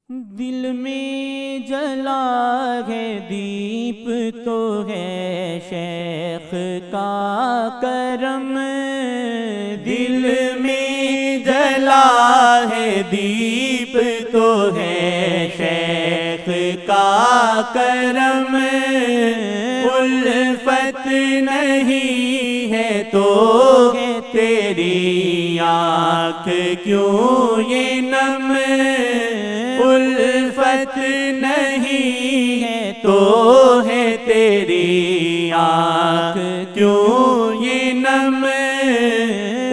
دل میں جلا ہے دیپ تو ہے شیخ کا کرم، دل میں جلا ہے دیپ تو ہے شیخ کا کرم، الفت نہیں ہے تو ہے تیری آنکھ کیوں یہ نم، الفت نہیں ہے تو ہے تیری آنکھ کیوں یہ نم،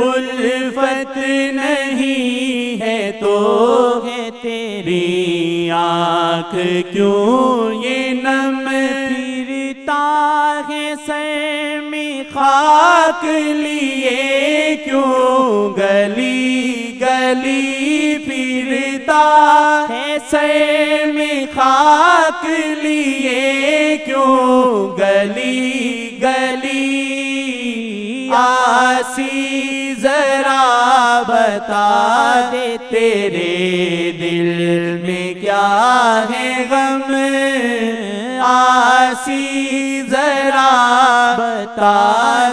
الفت نہیں ہے تو ہے تیری آنکھ کیوں یہ نم، پھرتا ہے سر میں خاک لیے کیوں گلی گلی، پھرتا ہے سر میں خاک لیے کیوں گلی گلی، آسی ذرا بتا دے تیرے دل میں کیا ہے غم، آسی ذرا بتا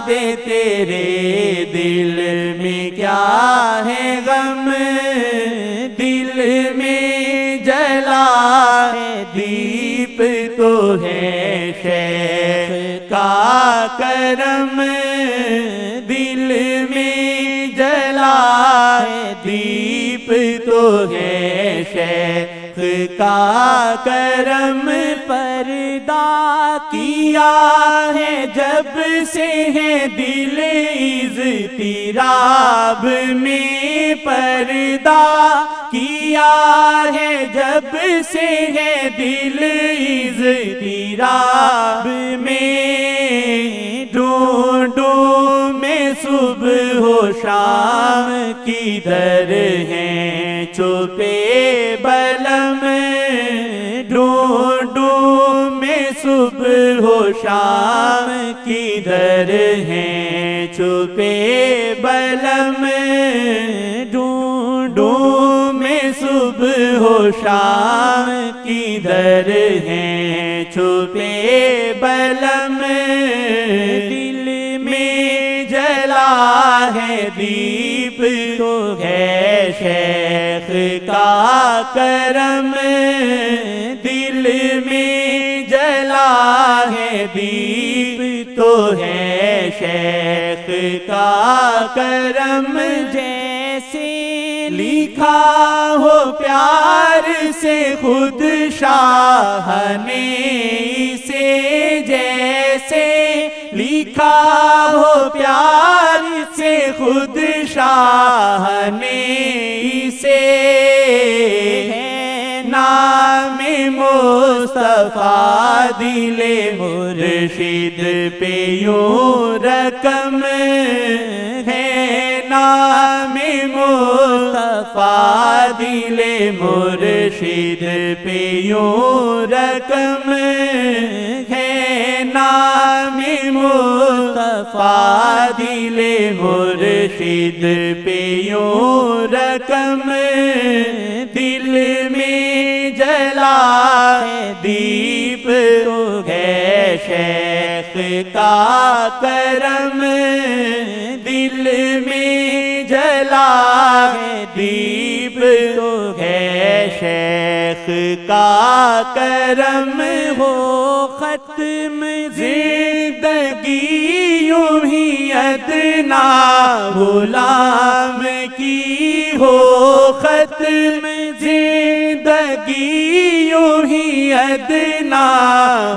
دے تیرے دل میں کیا ہے غم، دل میں جلا ہے دیپ تو ہے شیخ کا کرم، دل میں جلا ہے دیپ تو ہے شیخ کا کرم، پردہ کیا ہے جب سے ہے دل اضطراب میں، پردہ کیا ہے جب سے ہے دل اضطراب میں، ڈھونڈوں میں صبح و شام کدھر ہیں چھپے بلم، ڈھونڈوں میں صبح و شام کدھر ہیں چھپے بلم، ڈھونڈوں میں صبح و شام کدھر ہیں چھپے بلم، دل میں جلا ہے دیپ تو ہے شیخ کا کرم، دل میں جلا ہے دیپ تو ہے شیخ کا کرم، جیسے لکھا ہو پیار سے خود شاہ نے اسے، جیسے لکھا ہو پیار سے خود شاہ نے اسے، ہے نام مصطفیٰ دل مرشد پہ یوں رقم، ہے نام مصطفیٰ دل مرشد پہ یوں رقم، ہے نام مصطفیٰ دل مرشد پہ یوں رقم، دل میں جلا ہے دیپ تو ہے شیخ کا کرم، دل میں جلا ہے دیپ تو ہے شیخ کا کرم، ہو ختم زندگی یوں ہی ادنا غلام کی، ہو ختم زندگی یوں ہی ادنا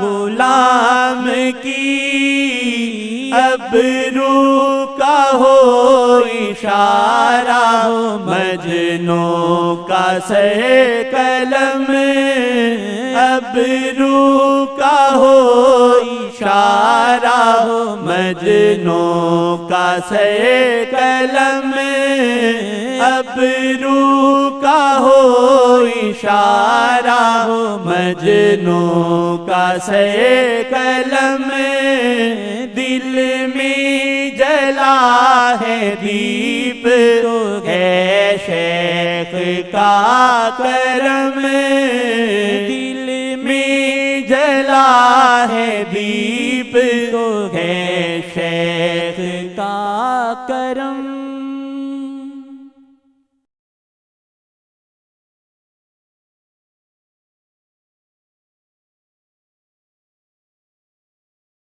غلام کی، اب روح کا ہو اشارہ مجنوں کا سر قلم، اب روح کا ہو اشارہ مجنوں کا سر قلم، اب روح کا ہو اشارہ مجنوں کا سر قلم، دل میں جلا جلا ہے دیپ ہے شیخ کا کرم، دل میں جلا ہے دیپ ہے شیخ کا کرم۔